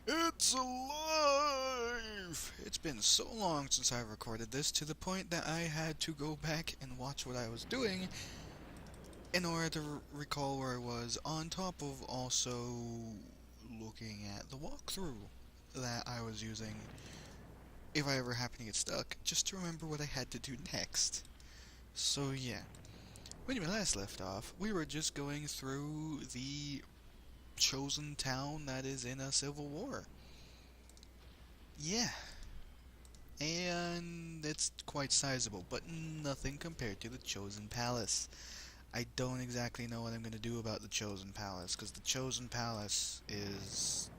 It's alive! It's been so long since I recorded this to the point that I had to go back and watch what I was doing in order to recall where I was, on top of also looking at the walkthrough that I was using if I ever happen to get stuck, just to remember what I had to do next. So yeah, when we last left off, we were just going through the chosen town that is in a civil war. Yeah, and it's quite sizable, but nothing compared to the Chosen Palace. I don't exactly know what I'm going to do about the Chosen Palace, because the Chosen Palace is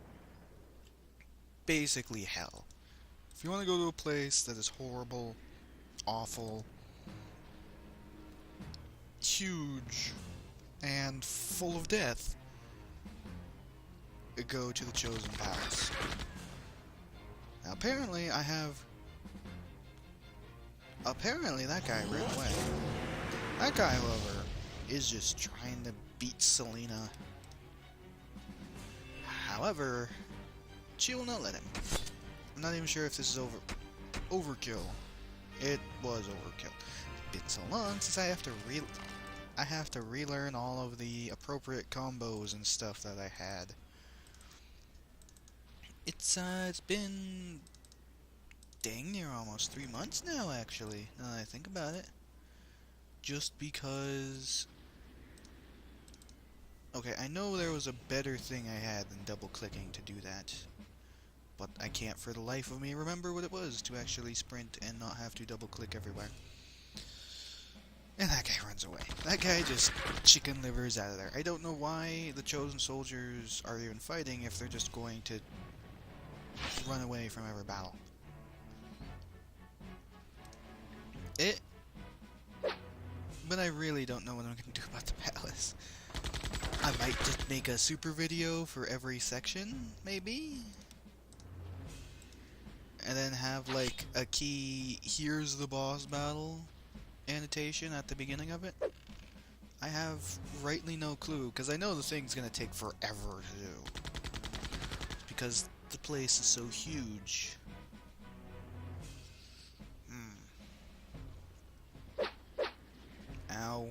basically hell. If you want to go to a place that is horrible, awful, huge, and full of death, go to the Chosen Palace. Now, apparently that guy ran away. That guy, however, is just trying to beat Selena. However, she will not let him. I'm not even sure if this is overkill. It was overkill. It's been so long since I have to relearn all of the appropriate combos and stuff that I had. It's been dang near almost 3 months now, actually, now that I think about it. Just because... Okay, I know there was a better thing I had than double-clicking to do that, but I can't for the life of me remember what it was to actually sprint and not have to double-click everywhere. And that guy runs away. That guy just chicken livers out of there. I don't know why the chosen soldiers are even fighting if they're just going to run away from every battle. But I really don't know what I'm going to do about the palace. I might just make a super video for every section, maybe? And then have, like, a key, here's the boss battle annotation at the beginning of it. I have rightly no clue, because I know the thing's going to take forever to do. Because the place is so huge. Ow.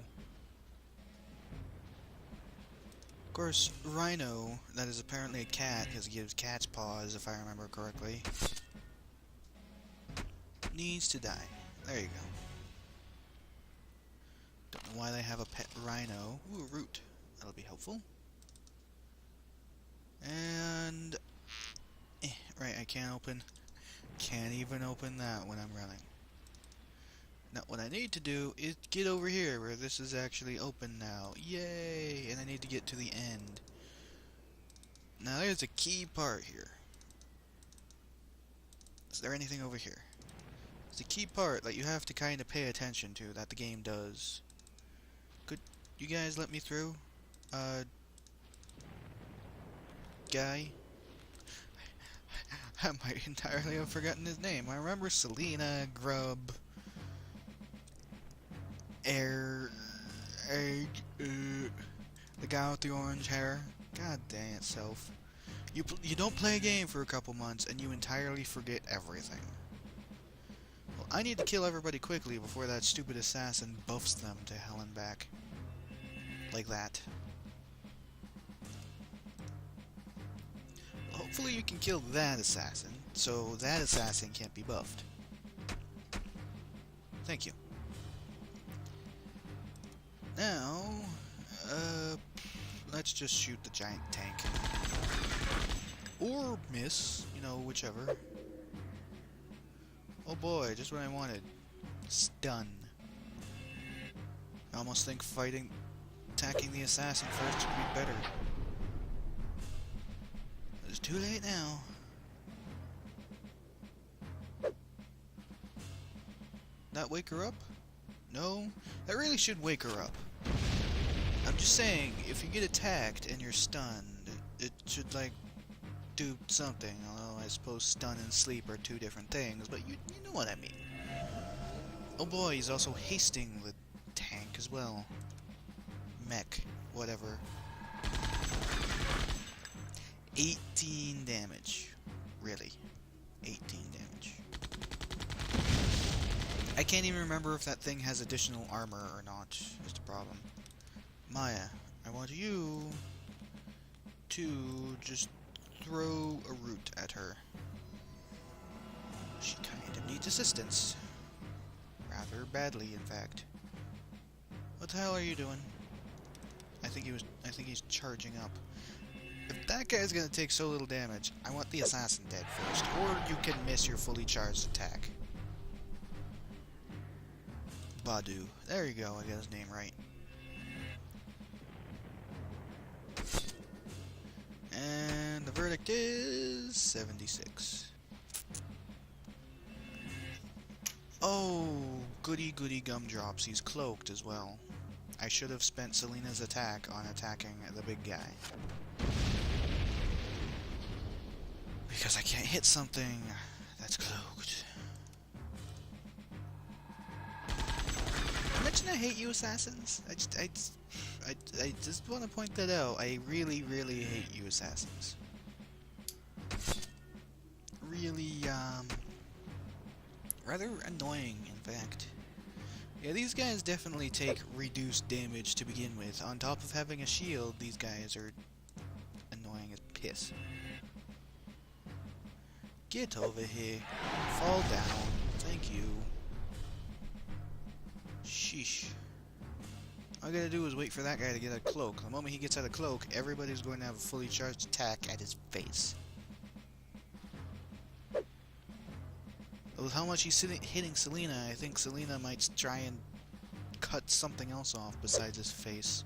Of course, Rhino, that is apparently a cat, because he gives cat's paws, if I remember correctly, needs to die. There you go. Don't know why they have a pet rhino. Ooh, a root. That'll be helpful. And... right, I can't even open that when I'm running. Now, what I need to do is get over here, where this is actually open now. Yay! And I need to get to the end. Now, there's a key part here. Is there anything over here? There's a key part that you have to kind of pay attention to, that the game does. Could you guys let me through? Guy? I might entirely have forgotten his name. I remember Selena, Grub, the guy with the orange hair. God dang it, Self. You don't play a game for a couple months and you entirely forget everything. Well, I need to kill everybody quickly before that stupid assassin buffs them to hell and back. Like that. Hopefully you can kill that assassin, so that assassin can't be buffed. Thank you. Now, let's just shoot the giant tank. Or miss, you know, whichever. Oh boy, just what I wanted. Stun. I almost think attacking the assassin first would be better. It's too late now. Not wake her up? No? That really should wake her up. I'm just saying, if you get attacked and you're stunned, it should, like, do something. Although I suppose stun and sleep are two different things, but you know what I mean. Oh boy, he's also hasting the tank as well. Mech, whatever. 18 damage. Really. 18 damage. I can't even remember if that thing has additional armor or not, is the problem. Maya, I want you to just throw a root at her. She kind of needs assistance. Rather badly, in fact. What the hell are you doing? I think he's charging up. If that guy's gonna take so little damage, I want the assassin dead first, or you can miss your fully charged attack. Badu. There you go, I got his name right. And the verdict is 76. Oh, goody goody gumdrops, he's cloaked as well. I should have spent Selena's attack on attacking the big guy. Because I can't hit something that's cloaked. Imagine I hate you, assassins. I just want to point that out. I really, really hate you, assassins. Really, rather annoying, in fact. Yeah, these guys definitely take reduced damage to begin with. On top of having a shield, these guys are annoying as piss. Get over here. Fall down. Thank you. Sheesh. All I gotta do is wait for that guy to get a cloak. The moment he gets out of cloak, everybody's going to have a fully charged attack at his face. With how much he's hitting Selena, I think Selena might try and cut something else off besides his face.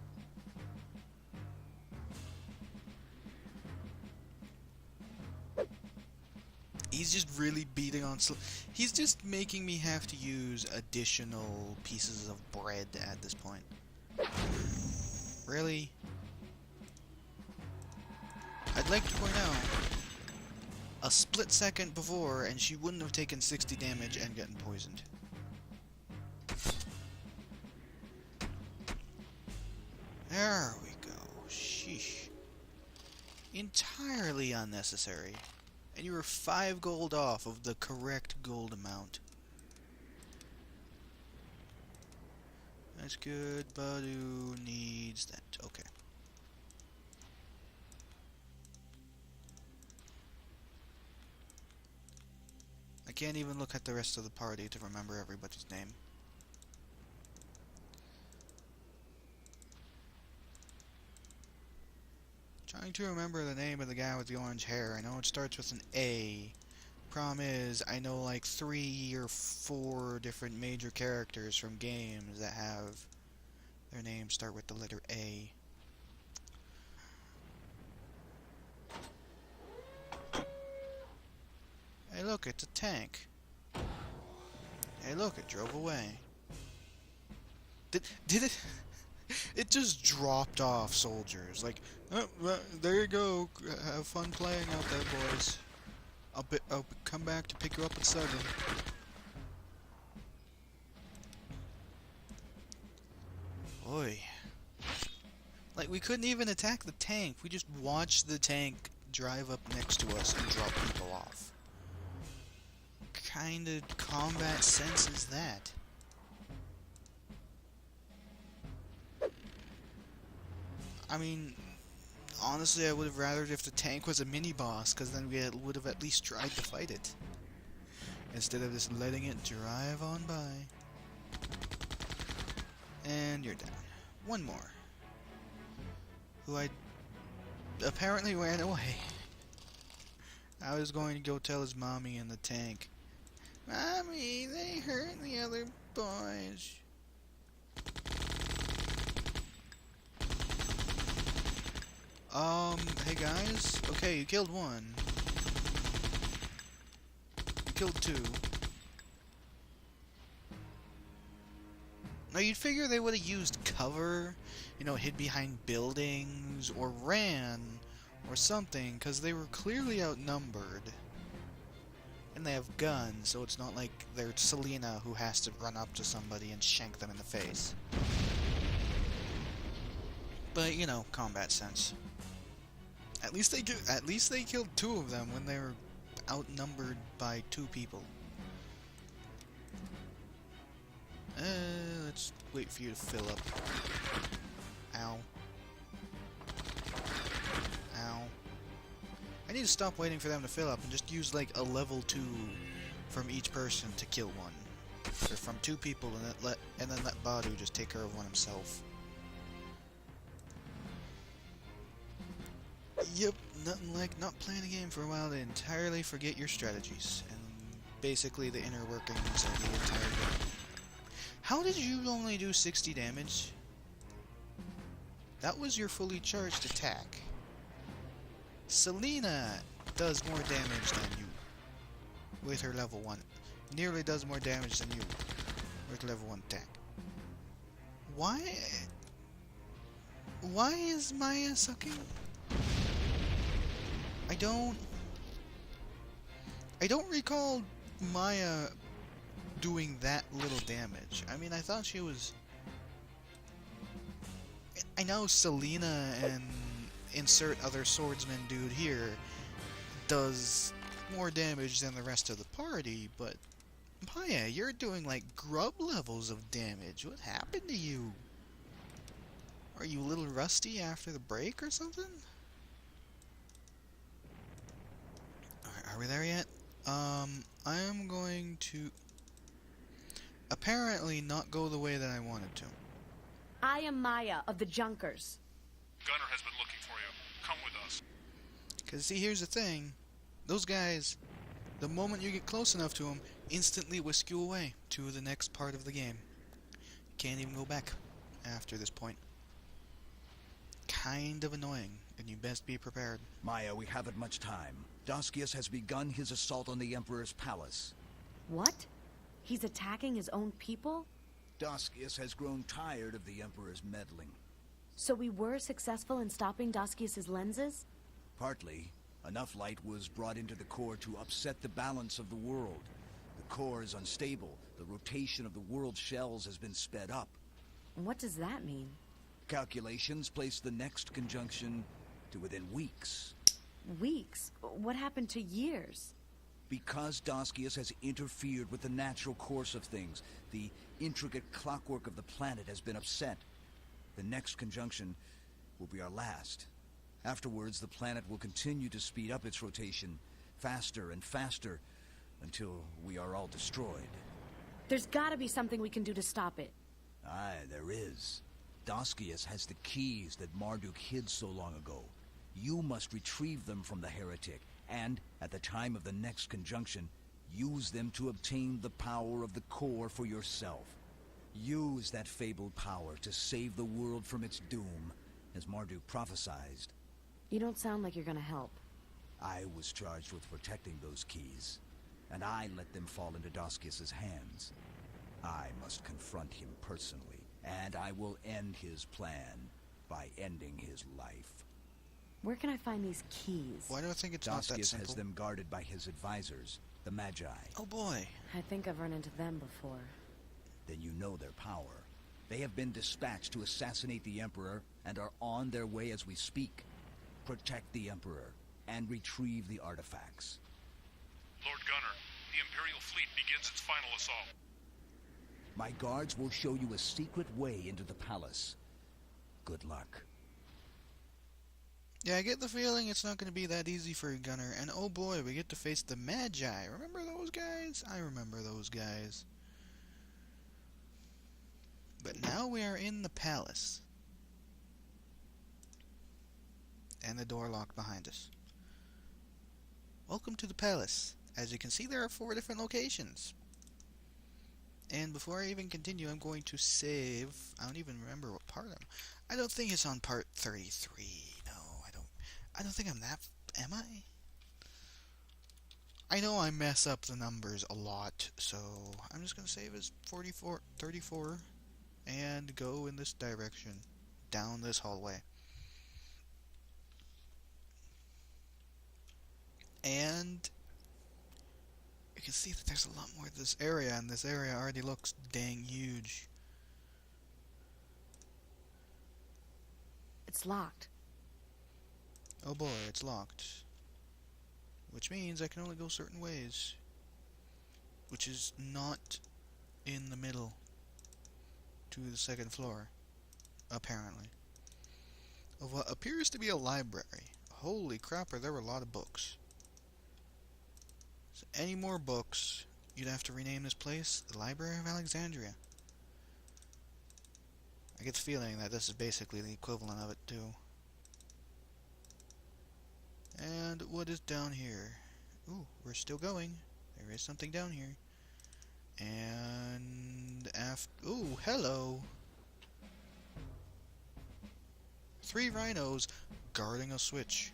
He's just really beating on he's just making me have to use additional pieces of bread at this point. Really? I'd like to point out, a split second before and she wouldn't have taken 60 damage and gotten poisoned. There we go. Sheesh. Entirely unnecessary. And you were 5 gold off of the correct gold amount. That's good. Badu needs that. Okay. I can't even look at the rest of the party to remember everybody's name. Trying to remember the name of the guy with the orange hair. I know it starts with an A. Problem is, I know like 3 or 4 different major characters from games that have their names start with the letter A. Hey look, it's a tank. Hey look, it drove away. Did it? It just dropped off soldiers. Like, oh, well, there you go. Have fun playing out there, boys. I'll come back to pick you up at 7. Oi. Like, we couldn't even attack the tank. We just watched the tank drive up next to us and drop people off. What kind of combat sense is that? I mean, honestly, I would have rathered if the tank was a mini-boss, because then we would have at least tried to fight it. Instead of just letting it drive on by. And you're down. One more. Who I apparently ran away. I was going to go tell his mommy in the tank. Mommy, they hurt the other boys. Hey guys. Okay, you killed 1. You killed 2. Now you'd figure they would have used cover, you know, hid behind buildings, or ran, or something, because they were clearly outnumbered. And they have guns, so it's not like they're Selena who has to run up to somebody and shank them in the face. But, you know, combat sense. At least they killed two of them when they were outnumbered by two people. Let's wait for you to fill up. Ow. Ow. I need to stop waiting for them to fill up and just use like a level 2 from each person to kill one. Or from two people and then let Badu just take care of one himself. Yep, nothing like not playing a game for a while to entirely forget your strategies. And basically the inner workings of the entire game. How did you only do 60 damage? That was your fully charged attack. Selena does more damage than you with her level 1. Nearly does more damage than you with level 1 attack. Why is Maya sucking? I don't recall Maya doing that little damage. I mean, I thought she was... I know Selena and insert other swordsman dude here does more damage than the rest of the party, but Maya, you're doing like grub levels of damage. What happened to you? Are you a little rusty after the break or something? Alright, are we there yet? I am going to apparently not go the way that I wanted to. I am Maya of the Junkers. Gunner has been looking for you. Come with us. Because, see, here's the thing. Those guys, the moment you get close enough to them, instantly whisk you away to the next part of the game. Can't even go back after this point. Kind of annoying, and you best be prepared. Maya, we haven't much time. Daskius has begun his assault on the Emperor's palace. What? He's attacking his own people? Daskius has grown tired of the Emperor's meddling. So we were successful in stopping Daskius' lenses? Partly. Enough light was brought into the core to upset the balance of the world. The core is unstable. The rotation of the world's shells has been sped up. What does that mean? Calculations place the next conjunction to within weeks. Weeks? What happened to years? Because Daskius has interfered with the natural course of things, the intricate clockwork of the planet has been upset. The next conjunction will be our last. Afterwards, the planet will continue to speed up its rotation, faster and faster, until we are all destroyed. There's gotta be something we can do to stop it. Aye, there is. Daskius has the keys that Marduk hid so long ago. You must retrieve them from the heretic, and, at the time of the next conjunction, use them to obtain the power of the core for yourself. Use that fabled power to save the world from its doom, as Marduk prophesied. You don't sound like you're gonna help. I was charged with protecting those keys, and I let them fall into Daskius' hands. I must confront him personally, and I will end his plan by ending his life. Where can I find these keys? Why do I think it's not that Daskius simple? has them guarded by his advisors, the Magi. Oh boy. I think I've run into them before. Then you know their power. They have been dispatched to assassinate the Emperor and are on their way as we speak. Protect the Emperor and retrieve the artifacts. Lord Gunner, the Imperial fleet begins its final assault. My guards will show you a secret way into the palace. Good luck. Yeah, I get the feeling it's not going to be that easy for a gunner. And oh boy, we get to face the Magi. Remember those guys? I remember those guys. But now we are in the palace. And the door locked behind us. Welcome to the palace. As you can see, there are 4 different locations. And before I even continue, I'm going to save. I don't even remember what part I don't think it's on part 33. No, I don't think I'm that... Am I? I know I mess up the numbers a lot, so I'm just going to save as 34, and go in this direction, down this hallway. And you can see that there's a lot more to this area, and this area already looks dang huge. It's locked. Oh boy, it's locked. Which means I can only go certain ways. Which is not in the middle to the second floor, apparently. Of what appears to be a library. Holy crap, are there a lot of books. So any more books, you'd have to rename this place the Library of Alexandria. I get the feeling that this is basically the equivalent of it, too. And what is down here? Ooh, we're still going. There is something down here. And after... Ooh, hello! 3 rhinos guarding a switch.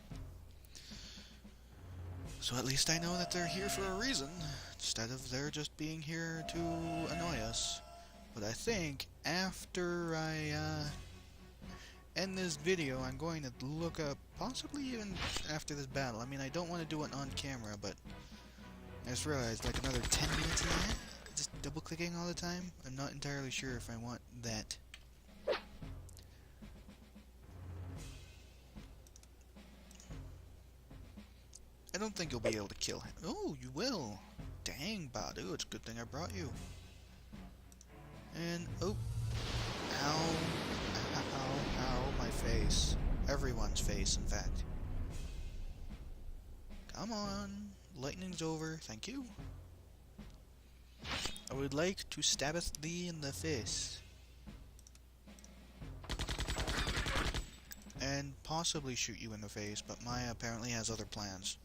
So at least I know that they're here for a reason, instead of they're just being here to annoy us. But I think after I end this video, I'm going to look up, possibly even after this battle. I mean, I don't want to do it on camera, but I just realized like another 10 minutes of that, just double clicking all the time. I'm not entirely sure if I want that. I don't think you'll be able to kill him. Oh, you will. Dang, Badu, it's a good thing I brought you. And, oh. Ow. Ow, ow, my face. Everyone's face, in fact. Come on. Lightning's over. Thank you. I would like to stabbeth thee in the face. And possibly shoot you in the face, but Maya apparently has other plans.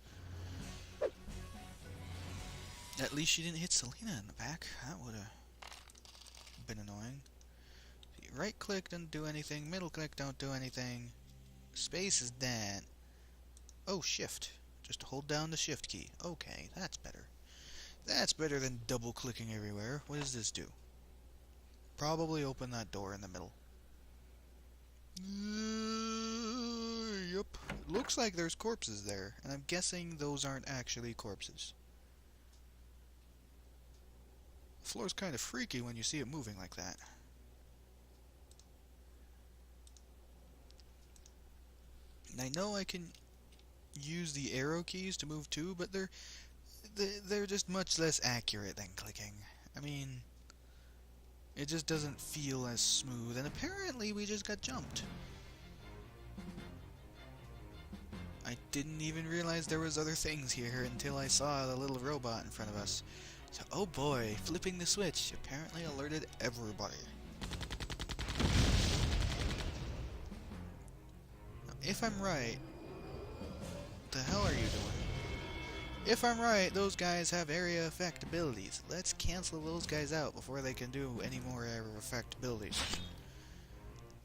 At least she didn't hit Selena in the back. That would have been annoying. Right click doesn't do anything. Middle click don't do anything. Space is that. Oh, shift. Just hold down the shift key. Okay, that's better. That's better than double clicking everywhere. What does this do? Probably open that door in the middle. Yep. Looks like there's corpses there, and I'm guessing those aren't actually corpses. The floor's kind of freaky when you see it moving like that. And I know I can use the arrow keys to move too, but they're just much less accurate than clicking. I mean, it just doesn't feel as smooth, and apparently we just got jumped. I didn't even realize there was other things here until I saw the little robot in front of us. So, oh boy, flipping the switch apparently alerted everybody. Now, if I'm right, what the hell are you doing? If I'm right, those guys have area effect abilities. Let's cancel those guys out before they can do any more area effect abilities.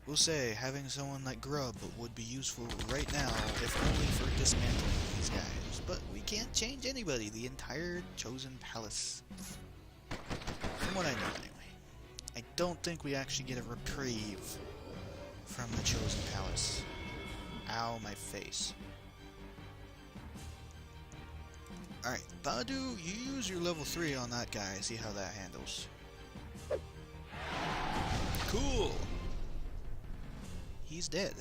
We'll say having someone like Grub would be useful right now, if only for dismantling these guys. But we can't change anybody, the entire Chosen Palace. From what I know, anyway. I don't think we actually get a reprieve from the Chosen Palace. Ow, my face. Alright, Badu, you use your level 3 on that guy, see how that handles. Cool! He's dead.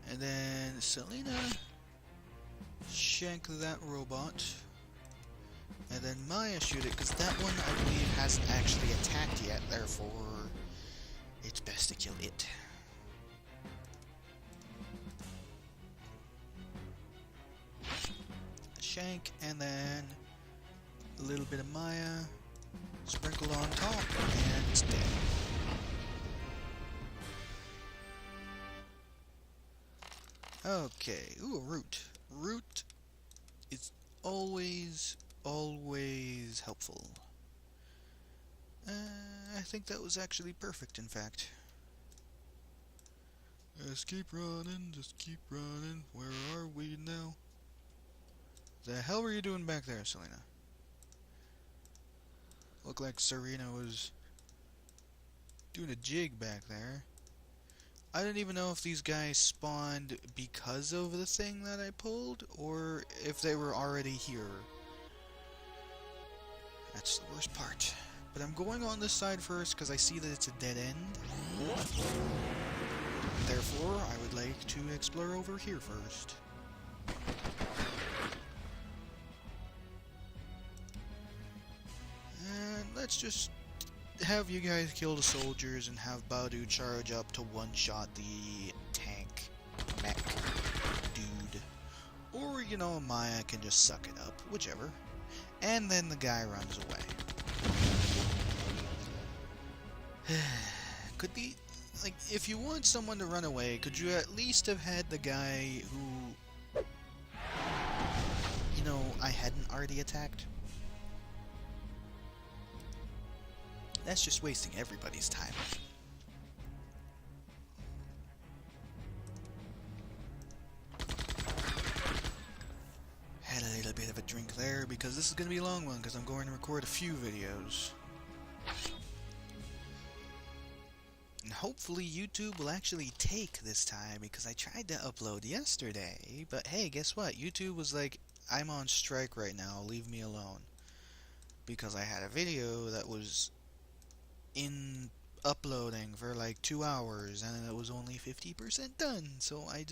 And then Selena, shank that robot. And then Maya shoot it, because that one, I believe, hasn't actually attacked yet, therefore it's best to kill it. Shank, and then a little bit of Maya, sprinkle on top, and it's dead. Okay, ooh, a root. Root is always helpful. I think that was actually perfect, in fact. Just keep running, just keep running. Where are we now? The hell were you doing back there, Selena? Looked like Serena was doing a jig back there. I didn't even know if these guys spawned because of the thing that I pulled, or if they were already here. That's the worst part. But I'm going on this side first, because I see that it's a dead end. therefore, I would like to explore over here first. And let's just have you guys kill the soldiers and have Badu charge up to one-shot the tank mech dude. Or, you know, Maya can just suck it up, whichever. And then the guy runs away. Could be, like, if you want someone to run away, could you at least have had the guy who, you know, I hadn't already attacked? That's just wasting everybody's time. Had a little bit of a drink there because this is going to be a long one because I'm going to record a few videos. And hopefully YouTube will actually take this time because I tried to upload yesterday, but hey, guess what? YouTube was like, I'm on strike right now, leave me alone. Because I had a video that was in uploading for like 2 hours and it was only 50% done, so I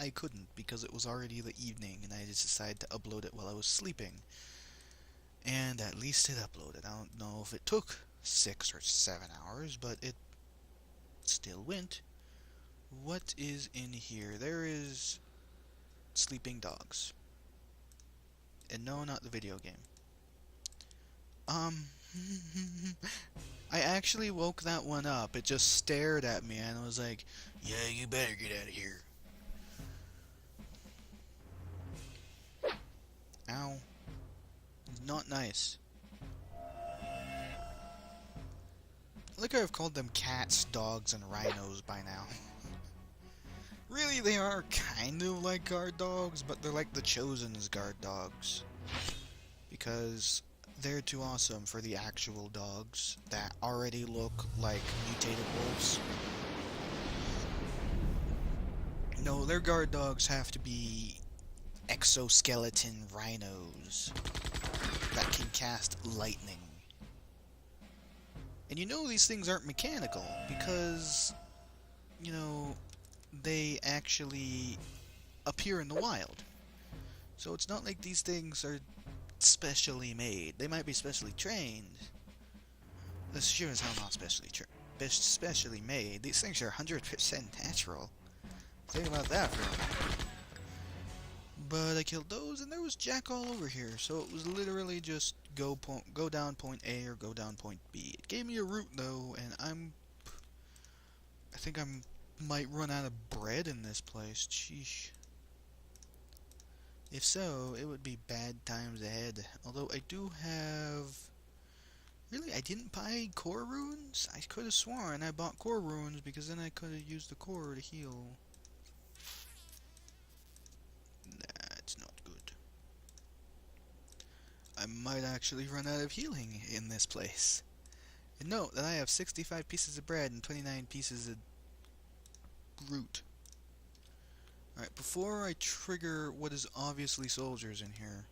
couldn't because it was already the evening and I just decided to upload it while I was sleeping. And at least it uploaded. I don't know if it took 6 or 7 hours, but it still went. What is in here? There is sleeping dogs. And no, not the video game. I actually woke that one up. It just stared at me and was like, yeah, you better get out of here. Ow. Not nice. Look, I've called them cats, dogs, and rhinos by now. Really, they are kind of like guard dogs, but they're like the Chosen's guard dogs. Because they're too awesome for the actual dogs that already look like mutated wolves. No, their guard dogs have to be exoskeleton rhinos that can cast lightning. And you know these things aren't mechanical because, you know, they actually appear in the wild. So it's not like these things are specially made. They might be specially trained. This sure as hell not specially made. These things are 100% natural. Think about that for a minute. But I killed those, and there was Jack all over here. So it was literally just go down point A or go down point B. It gave me a route though, and I think I might run out of bread in this place. Sheesh. If so, it would be bad times ahead. Although I do have... Really, I didn't buy core runes? I could have sworn I bought core runes because then I could have used the core to heal. That's not good. I might actually run out of healing in this place. And note that I have 65 pieces of bread and 29 pieces of root. Alright, before I trigger what is obviously soldiers in here,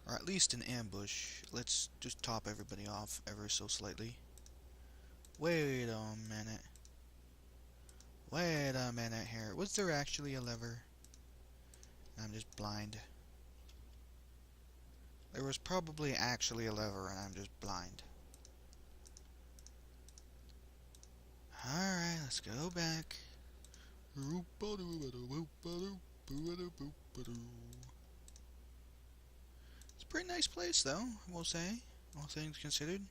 or at least an ambush, let's just top everybody off ever so slightly. Wait a minute. Wait a minute here. Was there actually a lever? I'm just blind. There was probably actually a lever and I'm just blind. Alright, let's go back. It's a pretty nice place though, I will say, all things considered.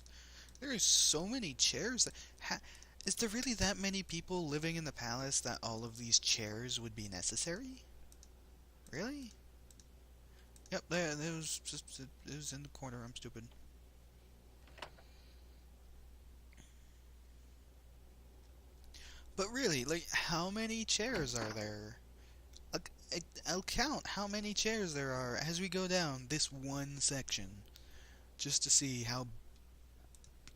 There are so many chairs that... is there really that many people living in the palace that all of these chairs would be necessary? Really? Yep, there, it was in the corner, I'm stupid. But really, like, how many chairs are there? I'll count how many chairs there are as we go down this one section, just to see how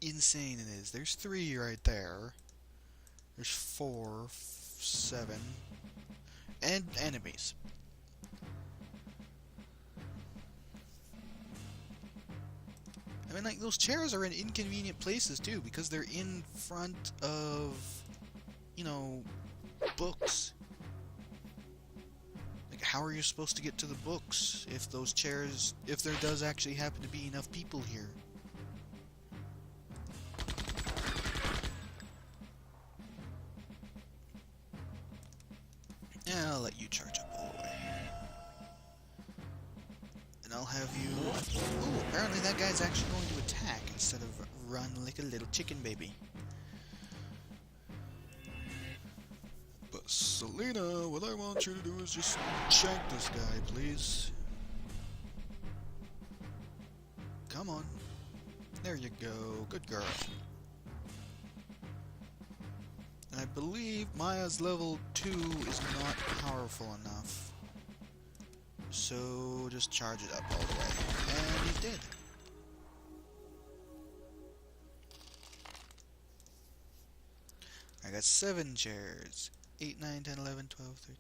insane it is. There's 3 right there. There's 4, 7, and enemies. I mean, like, those chairs are in inconvenient places too, because they're in front of, you know, books? Like, how are you supposed to get to the books if those chairs, if there does actually happen to be enough people here? Yeah, I'll let you charge up all the way. And I'll have you... Oh, apparently that guy's actually going to attack instead of run like a little chicken baby. But Selena, what I want you to do is just shank this guy, please. Come on. There you go. Good girl. And I believe Maya's level 2 is not powerful enough. So just charge it up all the way. And he did. I got 7 chairs. 8, 9, 10, 11, 12, 13,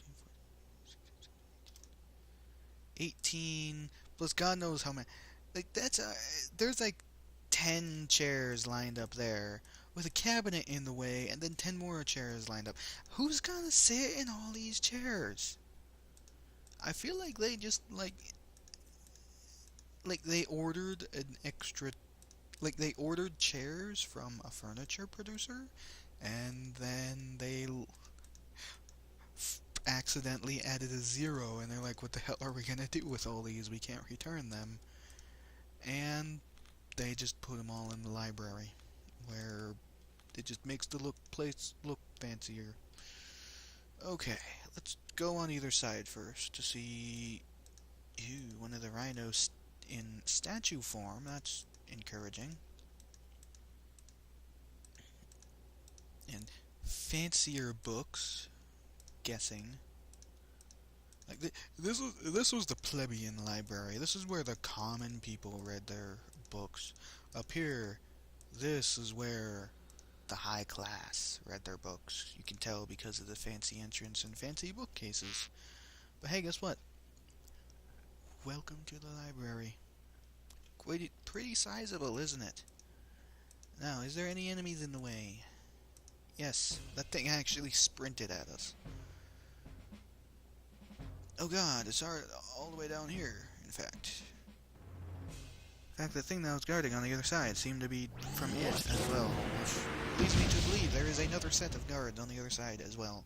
14, 18, plus God knows how many. Like, that's there's like 10 chairs lined up there with a cabinet in the way, and then 10 more chairs lined up. Who's gonna sit in all these chairs? I feel like they just like they ordered an extra, like they ordered chairs from a furniture producer, and then they accidentally added a 0, and they're like, what the hell are we gonna do with all these? We can't return them. And they just put them all in the library, where it just makes the place look fancier. Okay, let's go on either side first to see... Ew, one of the rhinos in statue form. That's encouraging. And fancier books. Guessing. Like this was the plebeian library. This is where the common people read their books. Up here, this is where the high class read their books. You can tell because of the fancy entrance and fancy bookcases. But hey, guess what? Welcome to the library. Quite pretty sizable, isn't it? Now, is there any enemies in the way? Yes, that thing actually sprinted at us. Oh god, it's all the way down here, in fact. In fact, the thing that I was guarding on the other side seemed to be from it as well, which leads me to believe there is another set of guards on the other side as well.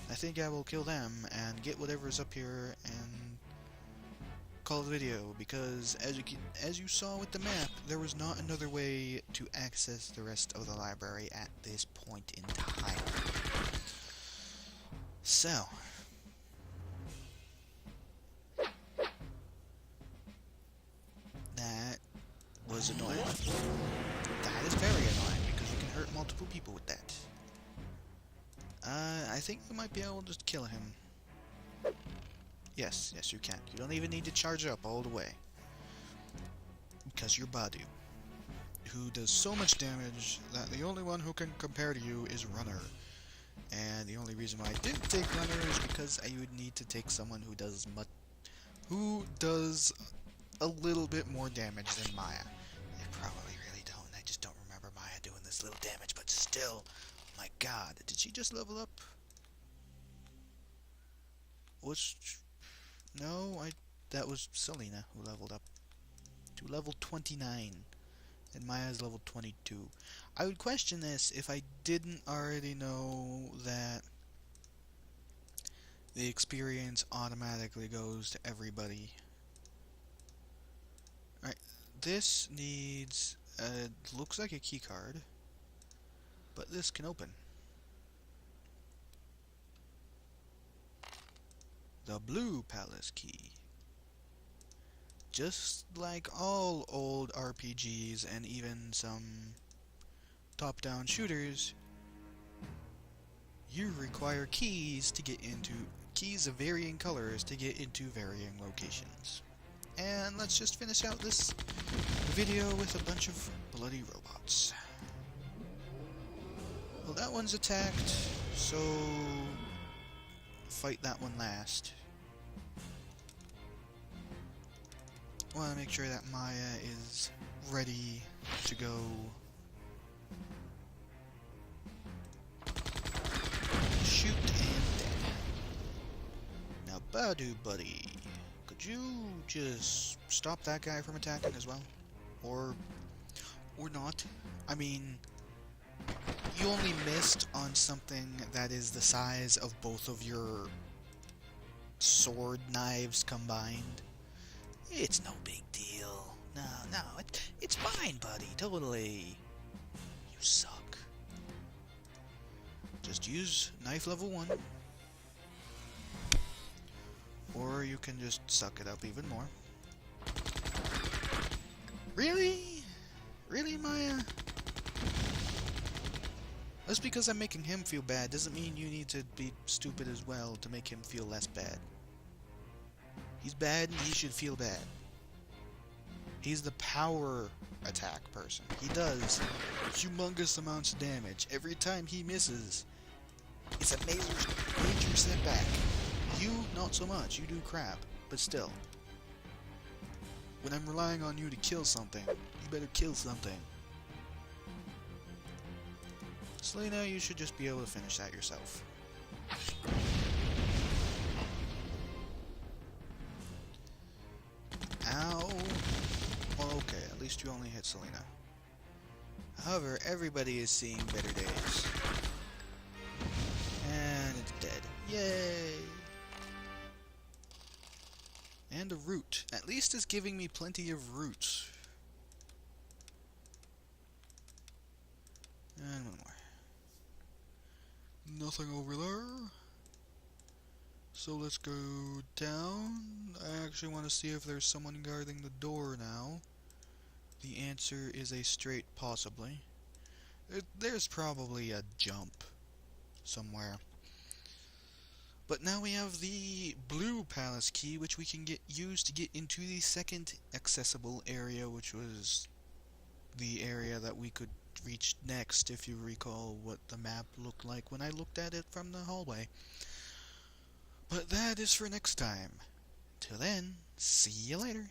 I think I will kill them and get whatever's up here and call the video, because as you saw with the map, there was not another way to access the rest of the library at this point in time. So... that was annoying. That is very annoying, because you can hurt multiple people with that. I think you might be able to just kill him. Yes, you can. You don't even need to charge up all the way. Because you're Badu, who does so much damage that the only one who can compare to you is Runner. And the only reason why I didn't take Runner is because I would need to take someone who does a little bit more damage than Maya. I probably really don't. I just don't remember Maya doing this little damage, but still, my god, did she just level up? That was Selena who leveled up to level 29, and Maya's level 22. I would question this if I didn't already know that the experience automatically goes to everybody. Alright, this needs, looks like a key card, but this can open. The Blue Palace key. Just like all old RPGs and even some top-down shooters, you require keys of varying colors to get into varying locations. And let's just finish out this video with a bunch of bloody robots. Well, that one's attacked, so fight that one last. I want to make sure that Maya is ready to go. Shoot and Badu buddy, could you just stop that guy from attacking as well? Or not? I mean, you only missed on something that is the size of both of your sword knives combined. It's no big deal. No, it's fine, buddy, totally. You suck. Just use knife level 1. Or you can just suck it up even more. Really? Really, Maya? Just because I'm making him feel bad doesn't mean you need to be stupid as well to make him feel less bad. He's bad and he should feel bad. He's the power attack person. He does humongous amounts of damage. Every time he misses, it's a major setback. You, not so much. You do crap. But still. When I'm relying on you to kill something, you better kill something. Selena, you should just be able to finish that yourself. Ow. Well, okay, at least you only hit Selena. However, everybody is seeing better days. And it's dead. Yay! And a root. At least it's giving me plenty of roots. And one more. Nothing over there. So let's go down. I actually want to see if there's someone guarding the door now. The answer is a straight possibly. There's probably a jump somewhere. But now we have the blue palace key, which we can use to get into the second accessible area, which was the area that we could reach next, if you recall what the map looked like when I looked at it from the hallway. But that is for next time. Till then, see you later.